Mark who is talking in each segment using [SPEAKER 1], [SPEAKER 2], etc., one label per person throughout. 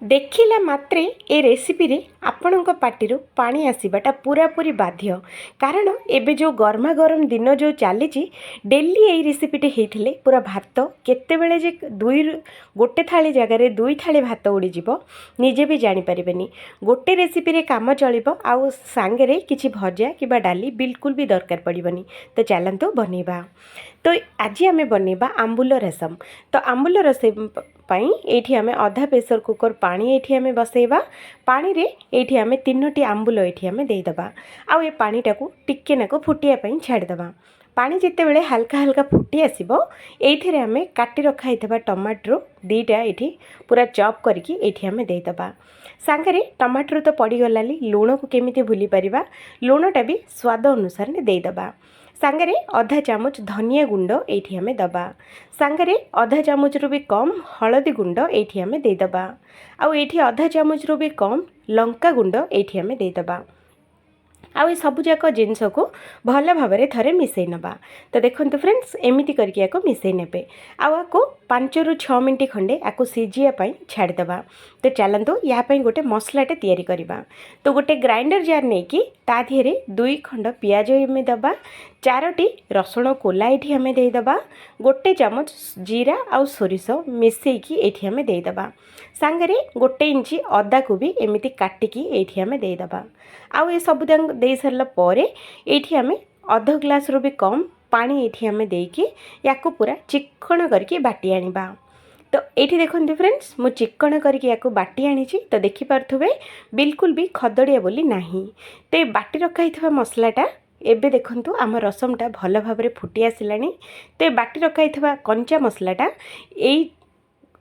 [SPEAKER 1] ଦେଖିଲା ମାତ୍ରେ ଏ ରେସିପିରେ ଆପଣଙ୍କ ପାଟିରୁ ପାଣି ଆସିବାଟା ପୁରାପୁରି ବାଧ୍ୟ। କାରଣ ଏବେ ଯେଉଁ ଗରମା ଗରମ ଦିନ ଯେଉଁ ଚାଲିଛି, ଡେଲି ଏଇ ରେସିପିଟି ହେଇଥିଲେ ପୁରା ଭାତ କେତେବେଳେ ଯେ ଗୋଟେ ଥାଳି ଜାଗାରେ 2 ଥାଳି ଭାତ ଉଡ଼ିଯିବ ନିଜେ ବି ଜାଣିପାରିବେନି। ଗୋଟେ ରେସିପିରେ କାମ ଚଳିବ, ଆଉ ସାଙ୍ଗରେ କିଛି ଭଜା କିମ୍ବା ଡାଲି ବିଲକୁଲ ବି ଦରକାର ପଡ଼ିବନି। ତ ଚାଲନ୍ତୁ ବନେଇବା। ତ ଆଜି ଆମେ ବନେଇବା ଆମ୍ବୁଲ ରସମ। ତ ଆମ୍ବୁଲ ରସମ ପାଇଁ ଏଇଠି ଆମେ ଅଧା ପ୍ରେସର କୁକର ପାଣି ଏଇଠି ଆମେ ବସେଇବା। ପାଣିରେ ଏଇଠି ଆମେ 3ଟି ଆମ୍ବୁଲ ଏଇଠି ଆମେ ଦେଇଦେବା। ଆଉ ଏ ପାଣିଟାକୁ ଟିକେ ନାକୁ ଫୁଟିବା ପାଇଁ ଛାଡ଼ିଦେବା। ପାଣି ଯେତେବେଳେ ହାଲକା ହାଲକା ଫୁଟି ଆସିବ, ଏଇଥିରେ ଆମେ କାଟି ରଖା ହେଇଥିବା ଟମାଟୋ 2ଟା ଏଇଠି ପୁରା ଚପ୍ କରିକି ଏଇଠି ଆମେ ଦେଇଦେବା। ସାଙ୍ଗରେ ଟମାଟୋ ତ ପଡ଼ିଗଲାନି, ଲୁଣକୁ କେମିତି ଭୁଲି ପାରିବା, ଲୁଣଟା ବି ସ୍ୱାଦ ଅନୁସାରେ ଦେଇଦେବା। ସାଙ୍ଗରେ ଅଧା ଚାମଚ ଧନିଆ ଗୁଣ୍ଡ ଏଇଠି ଆମେ ଦେବା। ସାଙ୍ଗରେ ଅଧା ଚାମଚରୁ ବି କମ୍ ହଳଦୀ ଗୁଣ୍ଡ ଏଇଠି ଆମେ ଦେଇଦେବା। ଆଉ ଏଇଠି ଅଧା ଚାମଚରୁ ବି କମ୍ ଲଙ୍କା ଗୁଣ୍ଡ ଏଇଠି ଆମେ ଦେଇଦେବା। ଆଉ ଏ ସବୁଯାକ ଜିନିଷକୁ ଭଲ ଭାବରେ ଥରେ ମିଶାଇ ନେବା। ତ ଦେଖନ୍ତୁ ଫ୍ରେଣ୍ଡସ୍, ଏମିତି କରିକି ୟାକୁ ମିଶାଇ ନେବେ। ଆଉ ଆକୁ 5ରୁ 6 ମିନିଟ୍ ଖଣ୍ଡେ ଆକୁ ସିଝିବା ପାଇଁ ଛାଡ଼ିଦେବା। ତ ଚାଲନ୍ତୁ ୟା ପାଇଁ ଗୋଟେ ମସଲାଟେ ତିଆରି କରିବା। ତ ଗୋଟେ ଗ୍ରାଇଣ୍ଡର ଜାର୍ ନେଇକି ତା ଦେହରେ 2 ଖଣ୍ଡ ପିଆଜ ଆମେ ଦେବା, 4ଟି ରସୁଣ କୋଲା ଏଇଠି ଆମେ ଦେଇଦେବା, 1 ଚାମଚ ଜିରା ଆଉ ସୋରିଷ ମିଶାଇକି ଏଇଠି ଆମେ ଦେଇଦେବା। ସାଙ୍ଗରେ 1 ଇଞ୍ଚ ଅଦାକୁ ବି ଏମିତି କାଟିକି ଏଇଠି ଆମେ ଦେଇଦେବା। ଆଉ ଏ ସବୁ ଦେଇ ସାରିଲା ପରେ ଏଇଠି ଆମେ ଅଧ ଗ୍ଲାସରୁ ବି କମ୍ ପାଣି ଏଇଠି ଆମେ ଦେଇକି ୟାକୁ ପୁରା ଚିକ୍କଣ କରିକି ବାଟି ଆଣିବା। ତ ଏଇଠି ଦେଖନ୍ତୁ ଫ୍ରେଣ୍ଡସ୍, ମୁଁ ଚିକ୍କଣ କରିକି ୟାକୁ ବାଟି ଆଣିଛି। ତ ଦେଖିପାରୁଥିବେ ବିଲକୁଲ ବି ଖଦଡ଼ିଆ ବୋଲି ନାହିଁ। ତ ଏ ବାଟି ରଖା ହେଇଥିବା ମସଲାଟା ଏବେ ଦେଖନ୍ତୁ ଆମ ରସମଟା ଭଲ ଭାବରେ ଫୁଟି ଆସିଲାଣି। ତ ଏ ବାଟି ରଖା ହେଇଥିବା କଞ୍ଚା ମସଲାଟା ଏଇ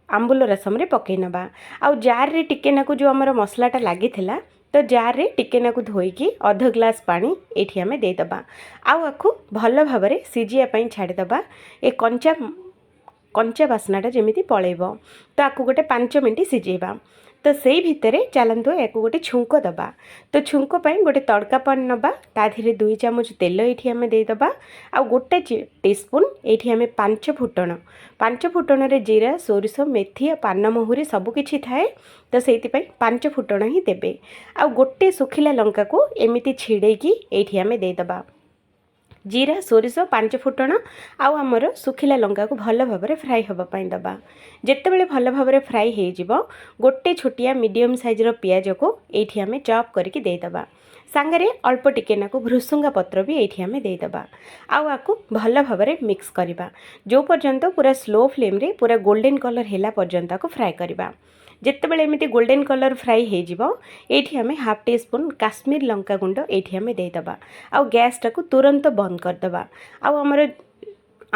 [SPEAKER 1] ଆମ୍ବୁଲ ରସମରେ ପକାଇ ନେବା। ଆଉ ଜାର୍ରେ ଟିକେ ନାକୁ ଯେଉଁ ଆମର ମସଲାଟା ଲାଗିଥିଲା, ତ ଜାର୍ରେ ଟିକେ ନାକୁ ଧୋଇକି ଅଧ ଗ୍ଲାସ ପାଣି ଏଇଠି ଆମେ ଦେଇଦେବା। ଆଉ ଆକୁ ଭଲ ଭାବରେ ସିଝିବା ପାଇଁ ଛାଡ଼ିଦେବା। ଏ କଞ୍ଚା ବାସ୍ନାଟା ଯେମିତି ପଳେଇବ। ତ ଆକୁ ଗୋଟେ 5 ମିନିଟ୍ ସିଝେଇବା। ତ ସେଇ ଭିତରେ ଚାଲନ୍ତୁ ୟାକୁ ଗୋଟେ ଛୁଙ୍କ ଦେବା। ତ ଛୁଙ୍କ ପାଇଁ ଗୋଟେ ତଡ଼କା ପାନ୍ ନେବା, ତା ଦେହରେ 2 ଚାମଚ ତେଲ ଏଇଠି ଆମେ ଦେଇଦେବା। ଆଉ 1 ଟିସ୍ପୁନ୍ ଏଇଠି ଆମେ 5 ଫୁଟଣରେ ଜିରା, ସୋରିଷ, ମେଥି, ପାନମହୁରି ସବୁକିଛି ଥାଏ। ତ ସେଇଥିପାଇଁ 5 ଫୁଟଣ ହିଁ ଦେବେ। ଆଉ 1 ଶୁଖିଲା ଲଙ୍କାକୁ ଏମିତି ଛିଡ଼େଇକି ଏଇଠି ଆମେ ଦେଇଦେବା। ଜିରା, ସୋରିଷ, 5 ଫୁଟଣ ଆଉ ଆମର ଶୁଖିଲା ଲଙ୍କାକୁ ଭଲ ଭାବରେ ଫ୍ରାଏ ହେବା ପାଇଁ ଦେବା। ଯେତେବେଳେ ଭଲ ଭାବରେ ଫ୍ରାଏ ହେଇଯିବ, 1 ଛୋଟିଆ ମିଡ଼ିୟମ୍ ସାଇଜ୍ର ପିଆଜକୁ ଏଇଠି ଆମେ ଚପ୍ କରିକି ଦେଇଦେବା। ସାଙ୍ଗରେ ଅଳ୍ପ ଟିକେ ନାକୁ ଭୃସୁଙ୍ଗା ପତ୍ର ବି ଏଇଠି ଆମେ ଦେଇଦେବା। ଆଉ ଆକୁ ଭଲ ଭାବରେ ମିକ୍ସ କରିବା। ଯେଉଁ ପର୍ଯ୍ୟନ୍ତ ପୁରା ସ୍ଲୋ ଫ୍ଲେମ୍ରେ ପୁରା ଗୋଲ୍ଡେନ୍ କଲର୍ ହେଲା ପର୍ଯ୍ୟନ୍ତ ଆକୁ ଫ୍ରାଏ କରିବା। ଯେତେବେଳେ ଏମିତି ଗୋଲ୍ଡେନ୍ କଲର୍ ଫ୍ରାଏ ହେଇଯିବ, ଏଇଠି ଆମେ 1/2 ଟିସ୍ପୁନ୍ କାଶ୍ମୀର ଲଙ୍କା ଗୁଣ୍ଡ ଏଇଠି ଆମେ ଦେଇଦେବା। ଆଉ ଗ୍ୟାସ୍ଟାକୁ ତୁରନ୍ତ ବନ୍ଦ କରିଦେବା। ଆଉ ଆମର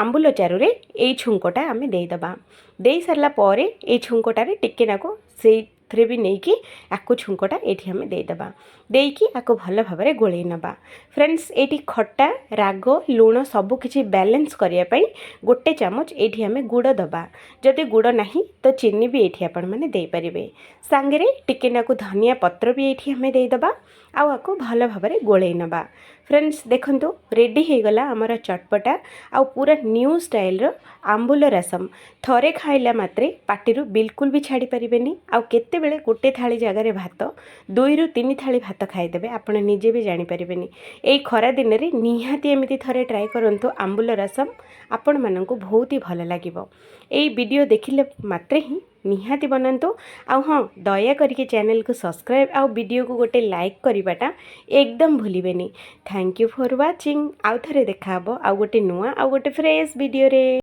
[SPEAKER 1] ଆମ୍ବୁଲ ଚାରୁରେ ଏଇ ଛୁଙ୍କଟା ଆମେ ଦେଇଦେବା। ଦେଇ ସାରିଲା ପରେ ଏଇ ଛୁଙ୍କଟାରେ ଟିକେ ନାକୁ ସେଇଥିରେ ବି ନେଇକି ଆକୁ ଛୁଙ୍କଟା ଏଇଠି ଆମେ ଦେଇଦେବା। ଦେଇକି ଆକୁ ଭଲ ଭାବରେ ଗୋଳେଇ ନେବା। ଫ୍ରେଣ୍ଡସ୍, ଏଇଠି ଖଟା, ରାଗ, ଲୁଣ ସବୁକିଛି ବ୍ୟାଲେନ୍ସ କରିବା ପାଇଁ 1 ଚାମଚ ଏଇଠି ଆମେ ଗୁଡ଼ ଦେବା। ଯଦି ଗୁଡ଼ ନାହିଁ ତ ଚିନି ବି ଏଇଠି ଆପଣମାନେ ଦେଇପାରିବେ। ସାଙ୍ଗରେ ଟିକେ ନାକୁ ଧନିଆ ପତ୍ର ବି ଏଇଠି ଆମେ ଦେଇଦେବା। ଆଉ ଆକୁ ଭଲ ଭାବରେ ଗୋଳେଇ ନେବା। ଫ୍ରେଣ୍ଡସ୍, ଦେଖନ୍ତୁ ରେଡ଼ି ହେଇଗଲା ଆମର ଚଟପଟା ଆଉ ପୁରା ନ୍ୟୁ ଷ୍ଟାଇଲ୍ର ଆମ୍ବୁଲ ରସମ। ଥରେ ଖାଇଲା ମାତ୍ରେ ପାଟିରୁ ବିଲକୁଲ ବି ଛାଡ଼ି ପାରିବେନି। ଆଉ କେତେବେଳେ 1 ଥାଳି ଜାଗାରେ ଭାତ 2ରୁ 3 ଥାଳି ଭାତ ଖାଇଦେବେ, ଆପଣ ନିଜେ ବି ଜାଣିପାରିବେନି। ଏଇ ଖରା ଦିନରେ ନିହାତି ଏମିତି ଥରେ ଟ୍ରାଏ କରନ୍ତୁ ଆମ୍ବୁଲ ରସମ, ଆପଣମାନଙ୍କୁ ବହୁତ ହି ଭଲ ଲାଗିବ। ଏଇ ଭିଡ଼ିଓ ଦେଖିଲେ ମାତ୍ରେ ହିଁ ନିହାତି ବନାନ୍ତୁ। ଆଉ ହଁ, ଦୟା କରିକି ଚ୍ୟାନେଲକୁ ସବସ୍କ୍ରାଇବ୍ ଆଉ ଭିଡ଼ିଓକୁ ଗୋଟେ ଲାଇକ୍ କରିବାଟା ଏକଦମ ଭୁଲିବେନି। Thank you for watching. ଆଉ ଥରେ ଦେଖାହେବ ଆଉ ଗୋଟେ ନୂଆ ଆଉ ଗୋଟେ ଫ୍ରେଶ୍ ଭିଡ଼ିଓରେ।